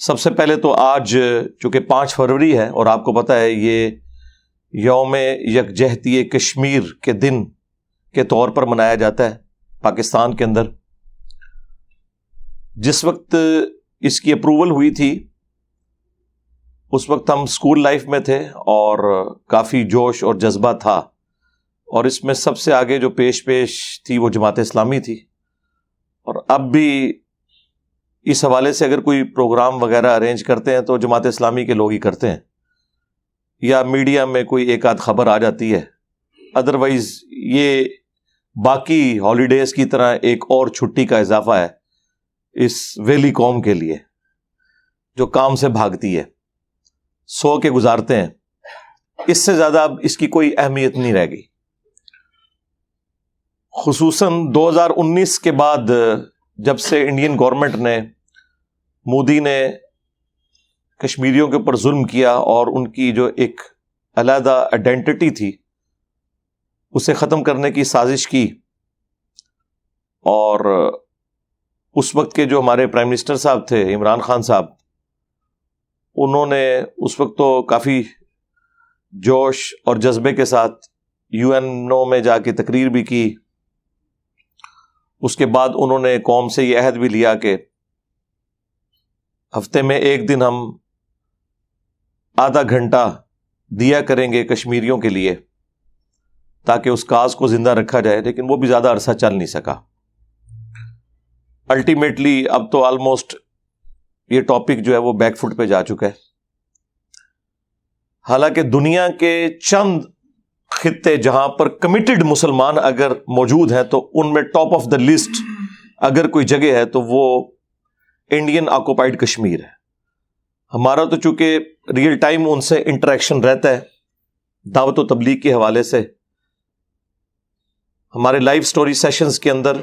سب سے پہلے تو آج چونکہ 5 فروری ہے اور آپ کو پتہ ہے یہ یوم یکجہتی کشمیر کے دن کے طور پر منایا جاتا ہے پاکستان کے اندر. جس وقت اس کی اپروول ہوئی تھی اس وقت ہم اسکول لائف میں تھے اور کافی جوش اور جذبہ تھا، اور اس میں سب سے آگے جو پیش تھی وہ جماعت اسلامی تھی. اور اب بھی اس حوالے سے اگر کوئی پروگرام وغیرہ ارینج کرتے ہیں تو جماعت اسلامی کے لوگ ہی کرتے ہیں، یا میڈیا میں کوئی ایک آدھ خبر آ جاتی ہے. ادروائز یہ باقی ہالیڈیز کی طرح ایک اور چھٹی کا اضافہ ہے اس ویلی قوم کے لیے جو کام سے بھاگتی ہے، سو کے گزارتے ہیں. اس سے زیادہ اب اس کی کوئی اہمیت نہیں رہ گئی. خصوصاً 2019 کے بعد جب سے انڈین گورنمنٹ نے، مودی نے کشمیریوں کے اوپر ظلم کیا اور ان کی جو ایک علیحدہ آئیڈینٹی تھی اسے ختم کرنے کی سازش کی، اور اس وقت کے جو ہمارے پرائم منسٹر صاحب تھے عمران خان صاحب، انہوں نے اس وقت تو کافی جوش اور جذبے کے ساتھ UN میں جا کے تقریر بھی کی. اس کے بعد انہوں نے قوم سے یہ عہد بھی لیا کہ ہفتے میں ایک دن ہم آدھا گھنٹہ دیا کریں گے کشمیریوں کے لیے تاکہ اس کاز کو زندہ رکھا جائے. لیکن وہ بھی زیادہ عرصہ چل نہیں سکا. الٹیمیٹلی اب تو آلموسٹ یہ ٹاپک جو ہے وہ بیک فٹ پہ جا چکا ہے. حالانکہ دنیا کے چند خطے جہاں پر کمیٹڈ مسلمان اگر موجود ہیں تو ان میں ٹاپ آف دا لسٹ اگر کوئی جگہ ہے تو وہ انڈین آکوپائڈ کشمیر ہے. ہمارا تو چونکہ ریئل ٹائم ان سے انٹریکشن رہتا ہے دعوت و تبلیغ کے حوالے سے. ہمارے لائیو سٹوری سیشنز کے اندر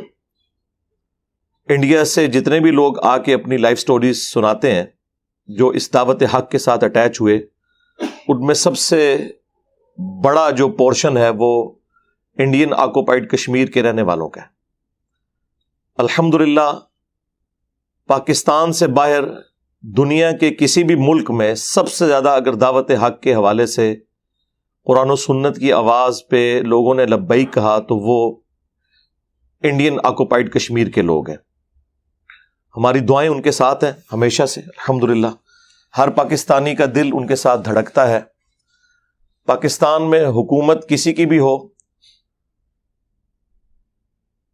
انڈیا سے جتنے بھی لوگ آ کے اپنی لائف سٹوریز سناتے ہیں جو اس دعوت حق کے ساتھ اٹیچ ہوئے، ان میں سب سے بڑا جو پورشن ہے وہ انڈین آکوپائڈ کشمیر کے رہنے والوں کا ہے. الحمدللہ پاکستان سے باہر دنیا کے کسی بھی ملک میں سب سے زیادہ اگر دعوت حق کے حوالے سے قرآن و سنت کی آواز پہ لوگوں نے لبیک کہا تو وہ انڈین آکوپائڈ کشمیر کے لوگ ہیں. ہماری دعائیں ان کے ساتھ ہیں ہمیشہ سے الحمدللہ. ہر پاکستانی کا دل ان کے ساتھ دھڑکتا ہے. پاکستان میں حکومت کسی کی بھی ہو،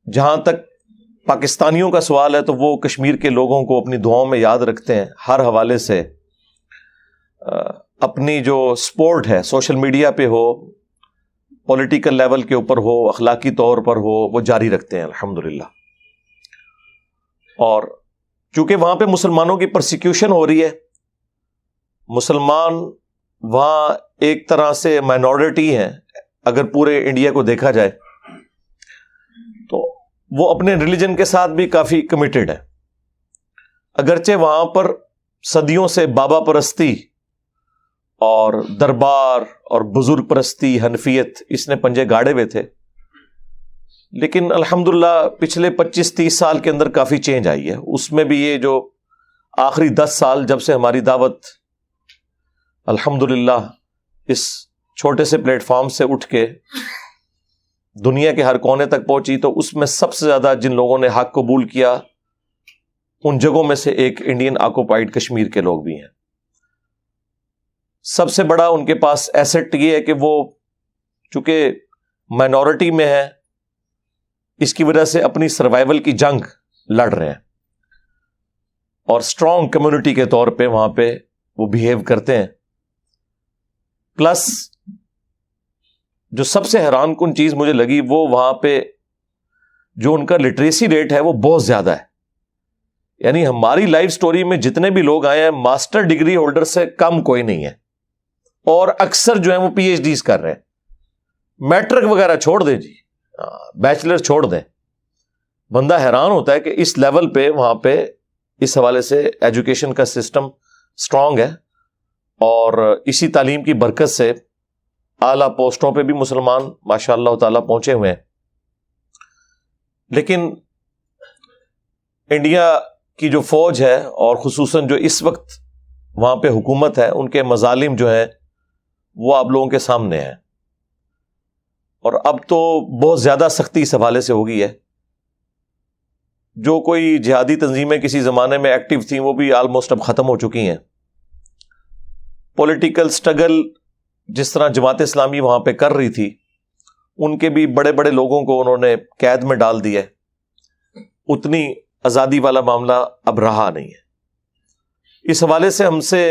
جہاں تک پاکستانیوں کا سوال ہے تو وہ کشمیر کے لوگوں کو اپنی دعاؤں میں یاد رکھتے ہیں ہر حوالے سے. اپنی جو سپورٹ ہے سوشل میڈیا پہ ہو، پولیٹیکل لیول کے اوپر ہو، اخلاقی طور پر ہو، وہ جاری رکھتے ہیں الحمدللہ. اور چونکہ وہاں پہ مسلمانوں کی پرسیکیوشن ہو رہی ہے، مسلمان وہاں ایک طرح سے مائنورٹی ہیں اگر پورے انڈیا کو دیکھا جائے، تو وہ اپنے ریلیجن کے ساتھ بھی کافی کمیٹڈ ہے. اگرچہ وہاں پر صدیوں سے بابا پرستی اور دربار اور بزرگ پرستی، حنفیت، اس نے پنجے گاڑے ہوئے تھے، لیکن الحمدللہ پچھلے 25-30 سال کے اندر کافی چینج آئی ہے. اس میں بھی یہ جو آخری 10 سال جب سے ہماری دعوت الحمدللہ اس چھوٹے سے پلیٹ فارم سے اٹھ کے دنیا کے ہر کونے تک پہنچی، تو اس میں سب سے زیادہ جن لوگوں نے حق قبول کیا ان جگہوں میں سے ایک انڈین آکوپائڈ کشمیر کے لوگ بھی ہیں. سب سے بڑا ان کے پاس ایسٹ یہ ہے کہ وہ چونکہ مائنورٹی میں ہے، اس کی وجہ سے اپنی سروائیول کی جنگ لڑ رہے ہیں، اور اسٹرانگ کمیونٹی کے طور پہ وہاں پہ وہ بیہیو کرتے ہیں. پلس جو سب سے حیران کن چیز مجھے لگی وہ وہاں پہ جو ان کا لٹریسی ریٹ ہے وہ بہت زیادہ ہے. یعنی ہماری لائف سٹوری میں جتنے بھی لوگ آئے ہیں ماسٹر ڈگری ہولڈر سے کم کوئی نہیں ہے، اور اکثر جو ہیں وہ PhDs کر رہے ہیں. میٹرک وغیرہ چھوڑ دیں جی، بیچلر چھوڑ دیں. بندہ حیران ہوتا ہے کہ اس لیول پہ وہاں پہ اس حوالے سے ایجوکیشن کا سسٹم سٹرانگ ہے، اور اسی تعلیم کی برکت سے اعلیٰ پوسٹوں پہ بھی مسلمان ماشاء اللہ تعالیٰ پہنچے ہوئے ہیں. لیکن انڈیا کی جو فوج ہے اور خصوصاً جو اس وقت وہاں پہ حکومت ہے، ان کے مظالم جو ہیں وہ آپ لوگوں کے سامنے ہیں، اور اب تو بہت زیادہ سختی اس حوالے سے ہو گئی ہے. جو کوئی جہادی تنظیمیں کسی زمانے میں ایکٹیو تھیں وہ بھی آلموسٹ اب ختم ہو چکی ہیں. پولیٹیکل سٹرگل جس طرح جماعت اسلامی وہاں پہ کر رہی تھی، ان کے بھی بڑے بڑے لوگوں کو انہوں نے قید میں ڈال دیا ہے. اتنی آزادی والا معاملہ اب رہا نہیں ہے. اس حوالے سے ہم سے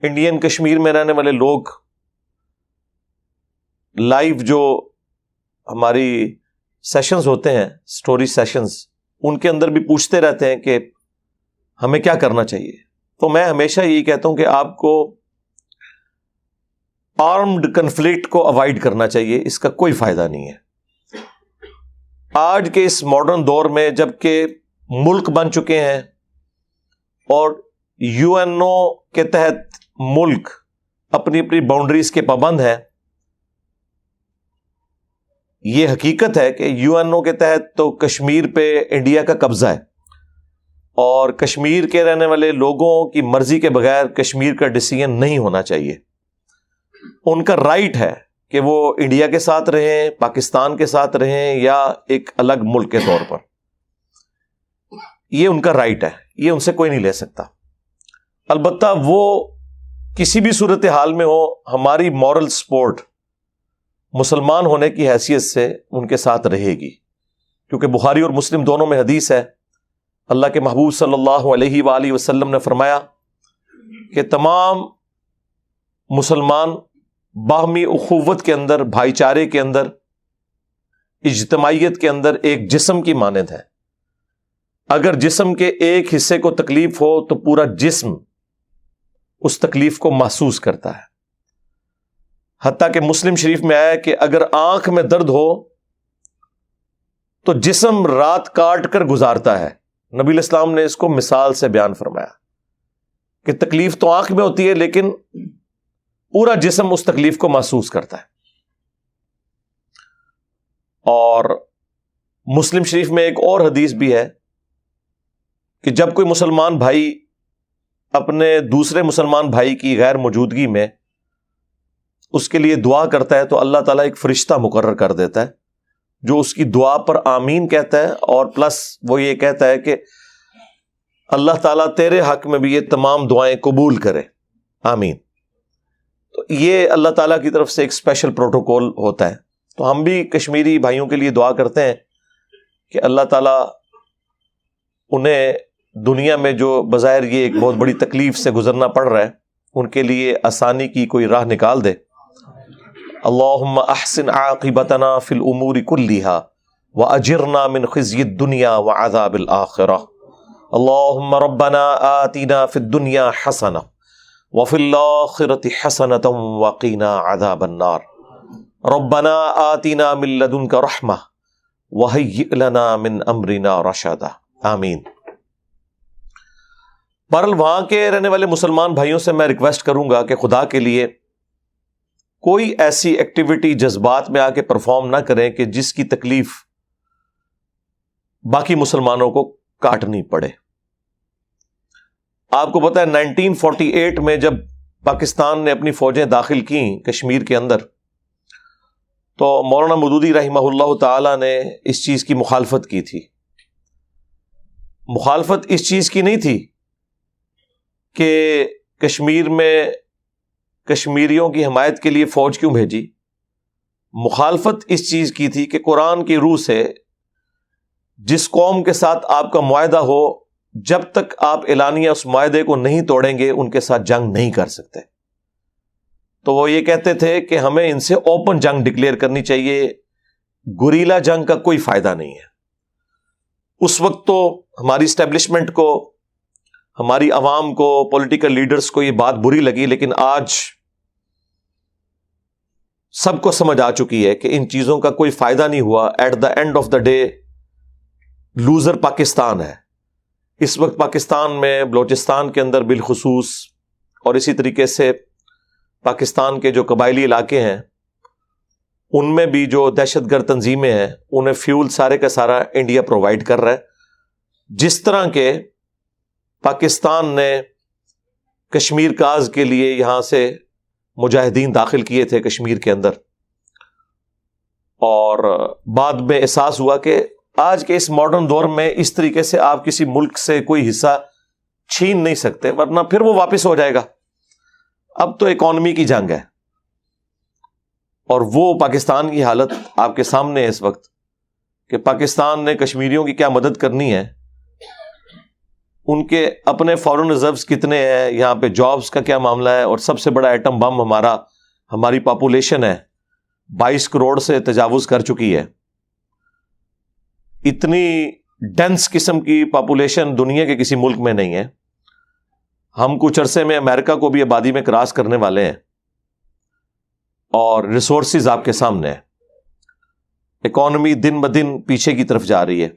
انڈین کشمیر میں رہنے والے لوگ لائیو جو ہماری سیشنز ہوتے ہیں، سٹوری سیشنز، ان کے اندر بھی پوچھتے رہتے ہیں کہ ہمیں کیا کرنا چاہیے. تو میں ہمیشہ یہی کہتا ہوں کہ آپ کو آرمڈ کنفلکٹ کو اوائڈ کرنا چاہیے، اس کا کوئی فائدہ نہیں ہے. آج کے اس ماڈرن دور میں جب کہ ملک بن چکے ہیں اور یو این او کے تحت ملک اپنی اپنی باؤنڈریز کے پابند ہیں، یہ حقیقت ہے کہ یو این او کے تحت تو کشمیر پہ انڈیا کا قبضہ ہے، اور کشمیر کے رہنے والے لوگوں کی مرضی کے بغیر کشمیر کا ڈیسیژن نہیں ہونا چاہیے. ان کا رائٹ ہے کہ وہ انڈیا کے ساتھ رہیں، پاکستان کے ساتھ رہیں، یا ایک الگ ملک کے طور پر. یہ ان کا رائٹ ہے، یہ ان سے کوئی نہیں لے سکتا. البتہ وہ کسی بھی صورتحال میں ہو، ہماری مورل سپورٹ مسلمان ہونے کی حیثیت سے ان کے ساتھ رہے گی، کیونکہ بخاری اور مسلم دونوں میں حدیث ہے، اللہ کے محبوب صلی اللہ علیہ وآلہ وسلم نے فرمایا کہ تمام مسلمان باہمی اخوت کے اندر، بھائی چارے کے اندر، اجتماعیت کے اندر ایک جسم کی مانند ہے. اگر جسم کے ایک حصے کو تکلیف ہو تو پورا جسم اس تکلیف کو محسوس کرتا ہے. حتیٰ کہ مسلم شریف میں آیا کہ اگر آنکھ میں درد ہو تو جسم رات کاٹ کر گزارتا ہے. نبی علیہ السلام نے اس کو مثال سے بیان فرمایا کہ تکلیف تو آنکھ میں ہوتی ہے لیکن پورا جسم اس تکلیف کو محسوس کرتا ہے. اور مسلم شریف میں ایک اور حدیث بھی ہے کہ جب کوئی مسلمان بھائی اپنے دوسرے مسلمان بھائی کی غیر موجودگی میں اس کے لیے دعا کرتا ہے تو اللہ تعالیٰ ایک فرشتہ مقرر کر دیتا ہے جو اس کی دعا پر آمین کہتا ہے، اور پلس وہ یہ کہتا ہے کہ اللہ تعالیٰ تیرے حق میں بھی یہ تمام دعائیں قبول کرے، آمین. تو یہ اللہ تعالیٰ کی طرف سے ایک اسپیشل پروٹوکول ہوتا ہے. تو ہم بھی کشمیری بھائیوں کے لیے دعا کرتے ہیں کہ اللہ تعالیٰ انہیں دنیا میں جو بظاہر یہ ایک بہت بڑی تکلیف سے گزرنا پڑ رہا ہے، ان کے لیے آسانی کی کوئی راہ نکال دے. اللہم احسن عاقبتنا فی الامور کلہا واجرنا من خزی الدنیا وعذاب الآخرہ. اللہم ربنا آتنا فی الدنیا حسنہ وفی الآخرۃ حسنۃ وقنا عذاب النار. ربنا آتنا من لدنک رحمہ وہیئ لنا من امرنا رشدا. آمین. بہرحال وہاں کے رہنے والے مسلمان بھائیوں سے میں ریکویسٹ کروں گا کہ خدا کے لیے کوئی ایسی ایکٹیویٹی جذبات میں آ کے پرفارم نہ کریں کہ جس کی تکلیف باقی مسلمانوں کو کاٹنی پڑے. آپ کو پتہ ہے 1948 میں جب پاکستان نے اپنی فوجیں داخل کیں کشمیر کے اندر تو مولانا مودودی رحمہ اللہ تعالی نے اس چیز کی مخالفت کی تھی. مخالفت اس چیز کی نہیں تھی کہ کشمیر میں کشمیریوں کی حمایت کے لیے فوج کیوں بھیجی. مخالفت اس چیز کی تھی کہ قرآن کی روح سے جس قوم کے ساتھ آپ کا معاہدہ ہو، جب تک آپ اعلانیہ اس معاہدے کو نہیں توڑیں گے ان کے ساتھ جنگ نہیں کر سکتے. تو وہ یہ کہتے تھے کہ ہمیں ان سے اوپن جنگ ڈکلیئر کرنی چاہیے، گوریلا جنگ کا کوئی فائدہ نہیں ہے. اس وقت تو ہماری اسٹیبلشمنٹ کو، ہماری عوام کو، پولیٹیکل لیڈرز کو یہ بات بری لگی، لیکن آج سب کو سمجھ آ چکی ہے کہ ان چیزوں کا کوئی فائدہ نہیں ہوا. At the end of the day loser Pakistan ہے. اس وقت پاکستان میں بلوچستان کے اندر بالخصوص، اور اسی طریقے سے پاکستان کے جو قبائلی علاقے ہیں ان میں بھی جو دہشت گرد تنظیمیں ہیں انہیں فیول سارے کا سارا انڈیا پرووائڈ کر رہا ہے. جس طرح کے پاکستان نے کشمیر کاز کے لیے یہاں سے مجاہدین داخل کیے تھے کشمیر کے اندر، اور بعد میں احساس ہوا کہ آج کے اس ماڈرن دور میں اس طریقے سے آپ کسی ملک سے کوئی حصہ چھین نہیں سکتے، ورنہ پھر وہ واپس ہو جائے گا۔ اب تو اکانومی کی جنگ ہے، اور وہ پاکستان کی حالت آپ کے سامنے ہے اس وقت کہ پاکستان نے کشمیریوں کی کیا مدد کرنی ہے، ان کے اپنے فارن ریزروز کتنے ہیں، یہاں پہ جابز کا کیا معاملہ ہے، اور سب سے بڑا ایٹم بم ہماری پاپولیشن ہے، 22 کروڑ سے تجاوز کر چکی ہے۔ اتنی ڈینس قسم کی پاپولیشن دنیا کے کسی ملک میں نہیں ہے۔ ہم کچھ عرصے میں امریکہ کو بھی آبادی میں کراس کرنے والے ہیں، اور ریسورسز آپ کے سامنے ہیں۔ اکانومی دن بدن پیچھے کی طرف جا رہی ہے،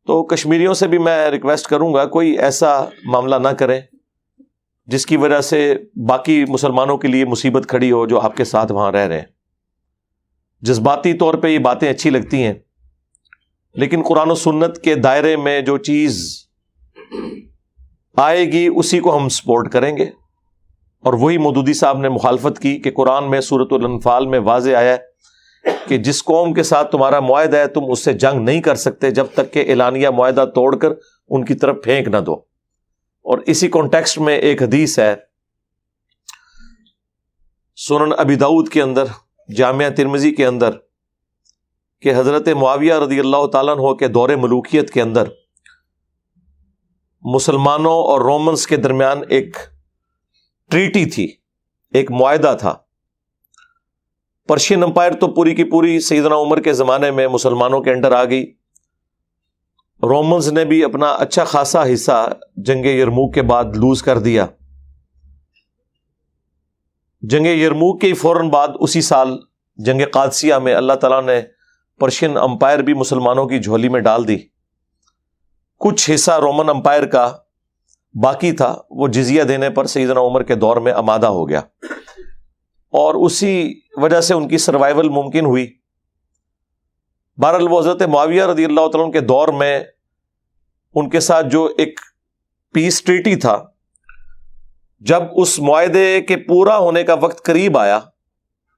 تو کشمیریوں سے بھی میں ریکویسٹ کروں گا کوئی ایسا معاملہ نہ کریں جس کی وجہ سے باقی مسلمانوں کے لیے مصیبت کھڑی ہو جو آپ کے ساتھ وہاں رہ رہے ہیں۔ جذباتی طور پہ یہ باتیں اچھی لگتی ہیں، لیکن قرآن و سنت کے دائرے میں جو چیز آئے گی اسی کو ہم سپورٹ کریں گے، اور وہی مودودی صاحب نے مخالفت کی کہ قرآن میں سورۃ الانفال میں واضح آیا ہے کہ جس قوم کے ساتھ تمہارا معاہدہ ہے تم اس سے جنگ نہیں کر سکتے جب تک کہ اعلانیہ معاہدہ توڑ کر ان کی طرف پھینک نہ دو۔ اور اسی کانٹیکسٹ میں ایک حدیث ہے سنن ابی داؤد کے اندر، جامعہ ترمذی کے اندر، کہ حضرت معاویہ رضی اللہ تعالیٰ عنہ کے دور ملوکیت کے اندر مسلمانوں اور رومنز کے درمیان ایک ٹریٹی تھی، ایک معاہدہ تھا۔ پرشین امپائر تو پوری کی پوری سیدنا عمر کے زمانے میں مسلمانوں کے انڈر آ گئی، رومنز نے بھی اپنا اچھا خاصا حصہ جنگ یرموک کے بعد لوز کر دیا۔ جنگ یرموک کے فوراً بعد اسی سال جنگ قادسیہ میں اللہ تعالیٰ نے پرشین امپائر بھی مسلمانوں کی جھولی میں ڈال دی۔ کچھ حصہ رومن امپائر کا باقی تھا، وہ جزیہ دینے پر سیدنا عمر کے دور میں آمادہ ہو گیا، اور اسی وجہ سے ان کی سروائیول ممکن ہوئی۔ بہرحال وہ حضرت معاویہ رضی اللہ تعالیٰ عنہ کے دور میں ان کے ساتھ جو ایک پیس ٹریٹی تھا، جب اس معاہدے کے پورا ہونے کا وقت قریب آیا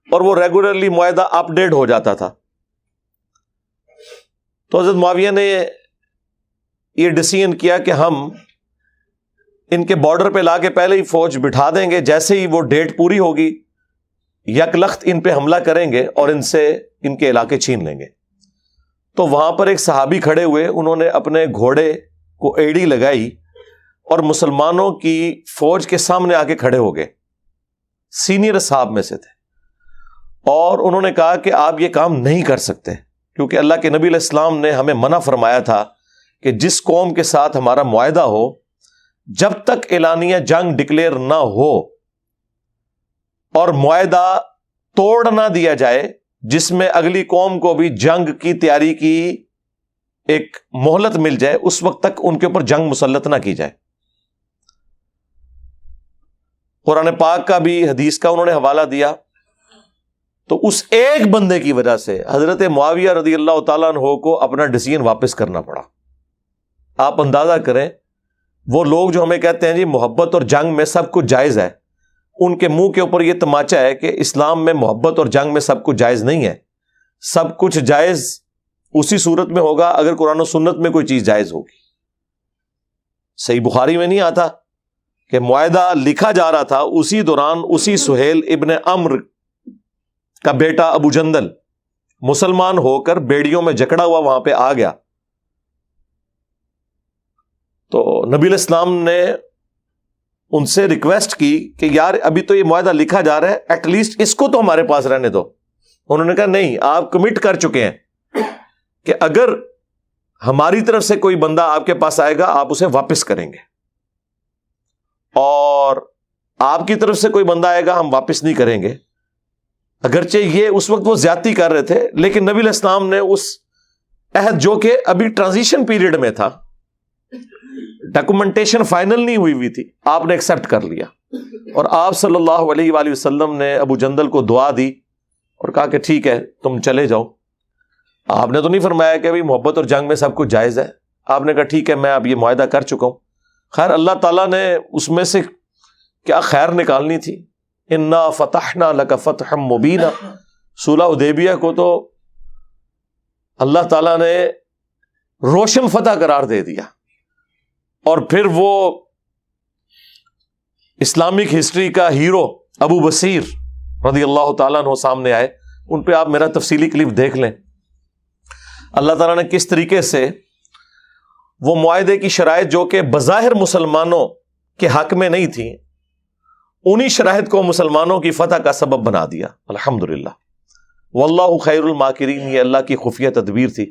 اور وہ ریگولرلی معاہدہ اپ ڈیٹ ہو جاتا تھا، تو حضرت معاویہ نے یہ ڈیسیژن کیا کہ ہم ان کے بارڈر پہ لا کے پہلے ہی فوج بٹھا دیں گے، جیسے ہی وہ ڈیٹ پوری ہوگی یک لخت ان پہ حملہ کریں گے اور ان سے ان کے علاقے چھین لیں گے۔ تو وہاں پر ایک صحابی کھڑے ہوئے، انہوں نے اپنے گھوڑے کو ایڑی لگائی اور مسلمانوں کی فوج کے سامنے آ کے کھڑے ہو گئے، سینئر صاحب میں سے تھے، اور انہوں نے کہا کہ آپ یہ کام نہیں کر سکتے، کیونکہ اللہ کے نبی علیہ السلام نے ہمیں منع فرمایا تھا کہ جس قوم کے ساتھ ہمارا معاہدہ ہو، جب تک اعلانیہ جنگ ڈکلیئر نہ ہو اور معاہدہ توڑ نہ دیا جائے، جس میں اگلی قوم کو بھی جنگ کی تیاری کی ایک مہلت مل جائے، اس وقت تک ان کے اوپر جنگ مسلط نہ کی جائے۔ قرآن پاک کا بھی حدیث کا انہوں نے حوالہ دیا۔ تو اس ایک بندے کی وجہ سے حضرت معاویہ رضی اللہ تعالیٰ عنہ کو اپنا ڈیسیژن واپس کرنا پڑا۔ آپ اندازہ کریں، وہ لوگ جو ہمیں کہتے ہیں جی محبت اور جنگ میں سب کچھ جائز ہے، ان کے منہ کے اوپر یہ تماچا ہے کہ اسلام میں محبت اور جنگ میں سب کچھ جائز نہیں ہے۔ سب کچھ جائز اسی صورت میں ہوگا اگر قرآن و سنت میں کوئی چیز جائز ہوگی۔ صحیح بخاری میں نہیں آتا کہ معاہدہ لکھا جا رہا تھا، اسی دوران اسی سہیل ابن عمرو کا بیٹا ابو جندل مسلمان ہو کر بیڑیوں میں جکڑا ہوا وہاں پہ آ گیا۔ تو نبی علیہ السلام نے ان سے ریکویسٹ کی کہ یار ابھی تو یہ معاہدہ لکھا جا رہا ہے، ایٹ لیسٹ اس کو تو ہمارے پاس رہنے دو۔ انہوں نے کہا نہیں، آپ کمٹ کر چکے ہیں کہ اگر ہماری طرف سے کوئی بندہ آپ کے پاس آئے گا آپ اسے واپس کریں گے، اور آپ کی طرف سے کوئی بندہ آئے گا ہم واپس نہیں کریں گے۔ اگرچہ یہ اس وقت وہ زیادتی کر رہے تھے، لیکن نبی علیہ السلام نے اس عہد جو کہ ابھی ٹرانزیشن پیریڈ میں تھا، ڈاکومنٹیشن فائنل نہیں ہوئی تھی، آپ نے ایکسپٹ کر لیا، اور آپ صلی اللہ علیہ وآلہ وسلم نے ابو جندل کو دعا دی اور کہا کہ ٹھیک ہے تم چلے جاؤ۔ آپ نے تو نہیں فرمایا کہ بھائی محبت اور جنگ میں سب کچھ جائز ہے، آپ نے کہا ٹھیک ہے میں اب یہ معاہدہ کر چکا ہوں، خیر اللہ تعالیٰ نے اس میں سے کیا خیر نکالنی تھی. انا فتحنا لک فتحا مبینا، صلح حدیبیہ کو تو اللہ تعالیٰ نے روشن فتح قرار دے دیا، اور پھر وہ اسلامک ہسٹری کا ہیرو ابو بصیر رضی اللہ تعالیٰ عنہ سامنے آئے. ان پہ آپ میرا تفصیلی کلپ دیکھ لیں. اللہ تعالیٰ نے کس طریقے سے وہ معاہدے کی شرائط جو کہ بظاہر مسلمانوں کے حق میں نہیں تھیں، انہی شرائط کو مسلمانوں کی فتح کا سبب بنا دیا. الحمدللہ واللہ خیر الماکرین، یہ اللہ کی خفیہ تدبیر تھی.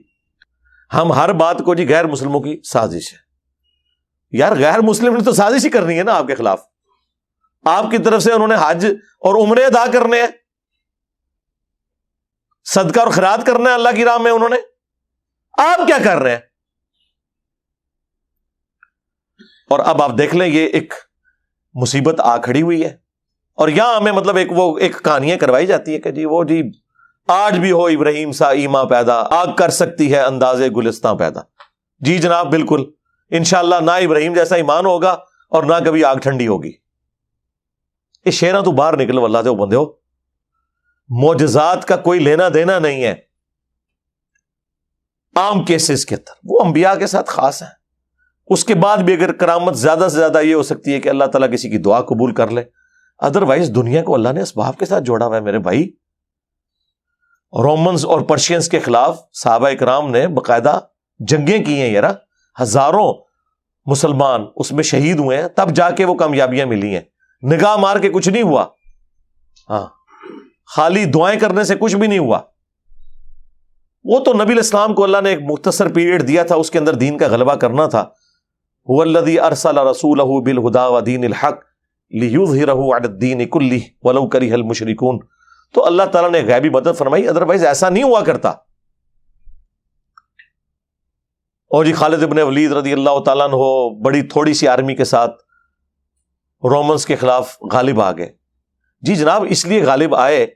ہم ہر بات کو جی غیر مسلموں کی سازش ہے. یار غیر مسلم نے تو سازش ہی کرنی ہے نا آپ کے خلاف. آپ کی طرف سے انہوں نے حج اور عمرے ادا کرنے ہیں، صدقہ اور خیرات کرنا ہے اللہ کی راہ میں انہوں نے. آپ کیا کر رہے ہیں؟ اور اب آپ دیکھ لیں یہ ایک مصیبت آ کھڑی ہوئی ہے، اور یہاں ہمیں مطلب ایک کہانیاں کروائی جاتی ہے کہ جی وہ جی آج بھی ہو ابراہیم سا ایمان پیدا، آگ کر سکتی ہے اندازے گلستان پیدا. جی جناب بالکل، انشاءاللہ نہ ابراہیم جیسا ایمان ہوگا اور نہ کبھی آگ ٹھنڈی ہوگی. یہ شیرہ تو باہر نکلو اللہ دے بندے ہو، معجزات کا کوئی لینا دینا نہیں ہے. عام کیسز کے اندر وہ انبیاء کے ساتھ خاص ہیں. اس کے بعد بھی اگر کرامت زیادہ سے زیادہ یہ ہو سکتی ہے کہ اللہ تعالیٰ کسی کی دعا قبول کر لے، ادروائز دنیا کو اللہ نے اسباب کے ساتھ جوڑا ہوا ہے میرے بھائی. رومنز اور پرشینز کے خلاف صحابہ اکرام نے باقاعدہ جنگیں کی ہیں یار، ہزاروں مسلمان اس میں شہید ہوئے ہیں، تب جا کے وہ کامیابیاں ملی ہیں. نگاہ مار کے کچھ نہیں ہوا، ہاں خالی دعائیں کرنے سے کچھ بھی نہیں ہوا. وہ تو نبی الاسلام کو اللہ نے ایک مختصر پیریڈ دیا تھا، اس کے اندر دین کا غلبہ کرنا تھا. هو الذی ارسل رسولہ بالہدی ودین الحق لیظہرہ علی الدین کلہ ولو کرہ المشرکون. تو اللہ تعالیٰ نے غیبی مدد فرمائی، ادروائز ایسا نہیں ہوا کرتا. اور جی خالد ابن ولید رضی اللہ تعالیٰ عنہ بڑی تھوڑی سی آرمی کے ساتھ رومنز کے خلاف غالب آ گئے. جی جناب اس لیے غالب آئے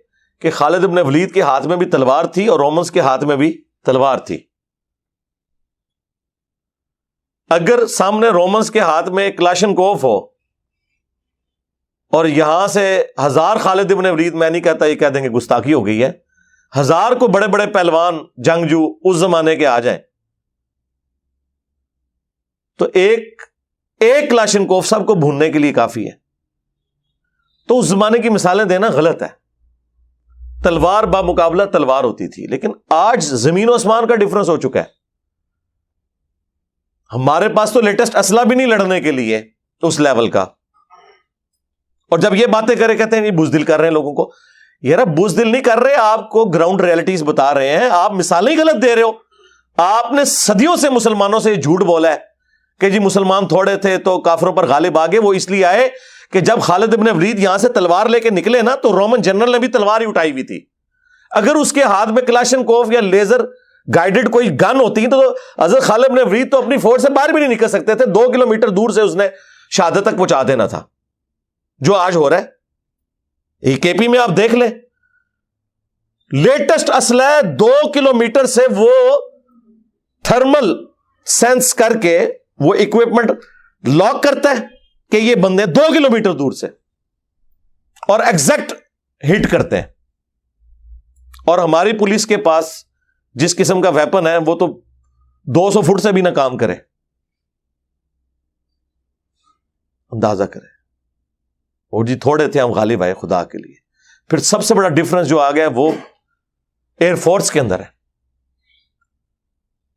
کہ خالد ابن ولید کے ہاتھ میں بھی تلوار تھی اور رومنز کے ہاتھ میں بھی تلوار تھی. اگر سامنے رومنز کے ہاتھ میں کلاشن کوف ہو اور یہاں سے 1000 خالد ابن ولید، میں نہیں کہتا یہ کہہ دیں گے گستاخی ہو گئی ہے، 1000 کو بڑے بڑے پہلوان جنگجو اس زمانے کے آ جائیں تو ایک کلاشن کوف سب کو بھوننے کے لیے کافی ہے. تو اس زمانے کی مثالیں دینا غلط ہے. تلوار بامقابلہ تلوار ہوتی تھی، لیکن آج زمین و آسمان کا ڈفرنس ہو چکا ہے. ہمارے پاس تو لیٹسٹ اسلحہ بھی نہیں لڑنے کے لیے اس لیول کا. اور جب یہ باتیں کرے کہتے ہیں یہ بزدل کر رہے ہیں لوگوں کو. یار بزدل نہیں کر رہے، آپ کو گراؤنڈ ریئلٹیز بتا رہے ہیں، آپ مثالیں ہی غلط دے رہے ہو. آپ نے صدیوں سے مسلمانوں سے جھوٹ بولا ہے کہ جی مسلمان تھوڑے تھے تو کافروں پر غالب آ گئے. وہ اس لیے آئے کہ جب خالد ابن ولید یہاں سے تلوار لے کے نکلے نا تو رومن جنرل نے بھی تلوار ہی اٹھائی ہوئی تھی. اگر اس کے ہاتھ میں کلاشن کوف یا لیزر گائیڈڈ کوئی گن ہوتی تو حضرت خالد ابن ولید تو اپنی فوج سے باہر بھی نہیں نکل سکتے تھے. 2 کلومیٹر دور سے اس نے شہادت تک پہنچا دینا تھا، جو آج ہو رہا ہے. کے پی میں آپ دیکھ لیں، لیٹسٹ اسلحہ 2 کلومیٹر سے وہ تھرمل سینس کر کے وہ اکوپمنٹ لاک کرتا ہے کہ یہ بندے 2 کلومیٹر دور سے اور ایگزیکٹ ہٹ کرتے ہیں. اور ہماری پولیس کے پاس جس قسم کا ویپن ہے وہ تو 200 فٹ سے بھی نہ کام کرے. اندازہ کرے. اور جی تھوڑے تھے ہم غالب آئے خدا کے لیے. پھر سب سے بڑا ڈفرنس جو آ گیا وہ ایئر فورس کے اندر ہے.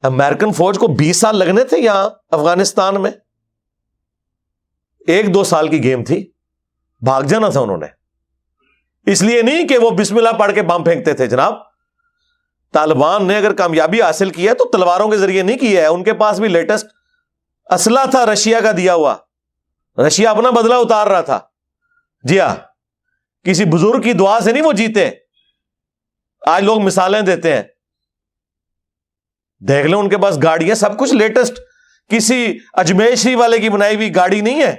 امریکن فوج کو 20 سال لگنے تھے یہاں افغانستان میں، 1-2 سال کی گیم تھی، بھاگ جانا تھا انہوں نے. اس لیے نہیں کہ وہ بسم اللہ پڑھ کے بم پھینکتے تھے جناب. طالبان نے اگر کامیابی حاصل کی ہے تو تلواروں کے ذریعے نہیں کی ہے. ان کے پاس بھی لیٹسٹ اسلحہ تھا رشیا کا دیا ہوا. رشیا اپنا بدلہ اتار رہا تھا. جی ہاں، کسی بزرگ کی دعا سے نہیں وہ جیتے. آج لوگ مثالیں دیتے ہیں، دیکھ لیں ان کے پاس گاڑیاں سب کچھ لیٹسٹ. کسی اجمیر شریف والے کی بنائی ہوئی گاڑی نہیں ہے،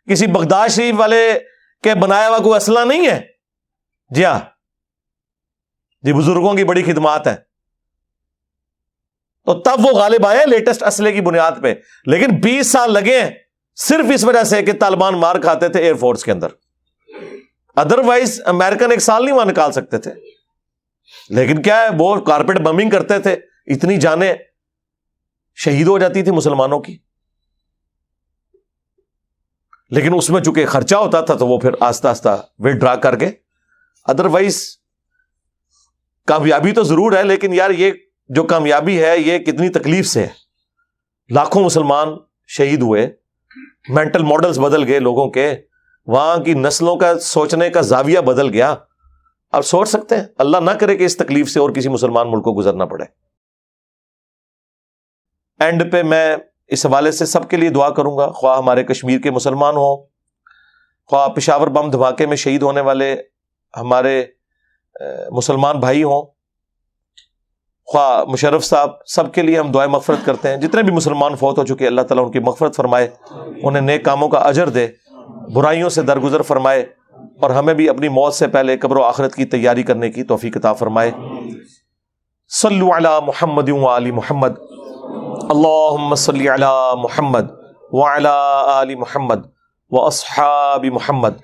کسی بغداد شریف والے کے بنایا ہوا کوئی اسلحہ نہیں ہے. جی ہاں جی، بزرگوں کی بڑی خدمات ہیں. تو تب وہ غالب آئے لیٹسٹ اسلحے کی بنیاد پہ. لیکن 20 سال لگے ہیں صرف اس وجہ سے کہ طالبان مار کھاتے تھے ایئر فورس کے اندر، ادروائز امریکن ایک سال نہیں وہاں نکال سکتے تھے. لیکن کیا ہے، وہ کارپیٹ بمبنگ کرتے تھے، اتنی جانیں شہید ہو جاتی تھی مسلمانوں کی. لیکن اس میں چونکہ خرچہ ہوتا تھا تو وہ پھر آہستہ آہستہ ود ڈرا کر کے، ادروائز کامیابی تو ضرور ہے، لیکن یار یہ جو کامیابی ہے یہ کتنی تکلیف سے ہے. لاکھوں مسلمان شہید ہوئے، مینٹل ماڈلز بدل گئے لوگوں کے، وہاں کی نسلوں کا سوچنے کا زاویہ بدل گیا. آپ سوچ سکتے ہیں، اللہ نہ کرے کہ اس تکلیف سے اور کسی مسلمان ملک کو گزرنا پڑے. اینڈ پہ میں اس حوالے سے سب کے لیے دعا کروں گا، خواہ ہمارے کشمیر کے مسلمان ہوں، خواہ پشاور بم دھماکے میں شہید ہونے والے ہمارے مسلمان بھائی ہوں، خواہ مشرف صاحب، سب کے لیے ہم دعائیں مغفرت کرتے ہیں. جتنے بھی مسلمان فوت ہو چکے، اللہ تعالیٰ ان کی مغفرت فرمائے، انہیں نیک کاموں کا اجر دے، برائیوں سے درگزر فرمائے، اور ہمیں بھی اپنی موت سے پہلے قبر و آخرت کی تیاری کرنے کی توفیق عطا فرمائے. صلو علی محمد وآل محمد، اللہم صلی علی محمد وعلی آل محمد واصحاب محمد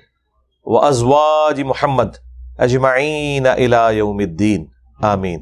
وازواج محمد اجمعین الی یوم الدین، آمین.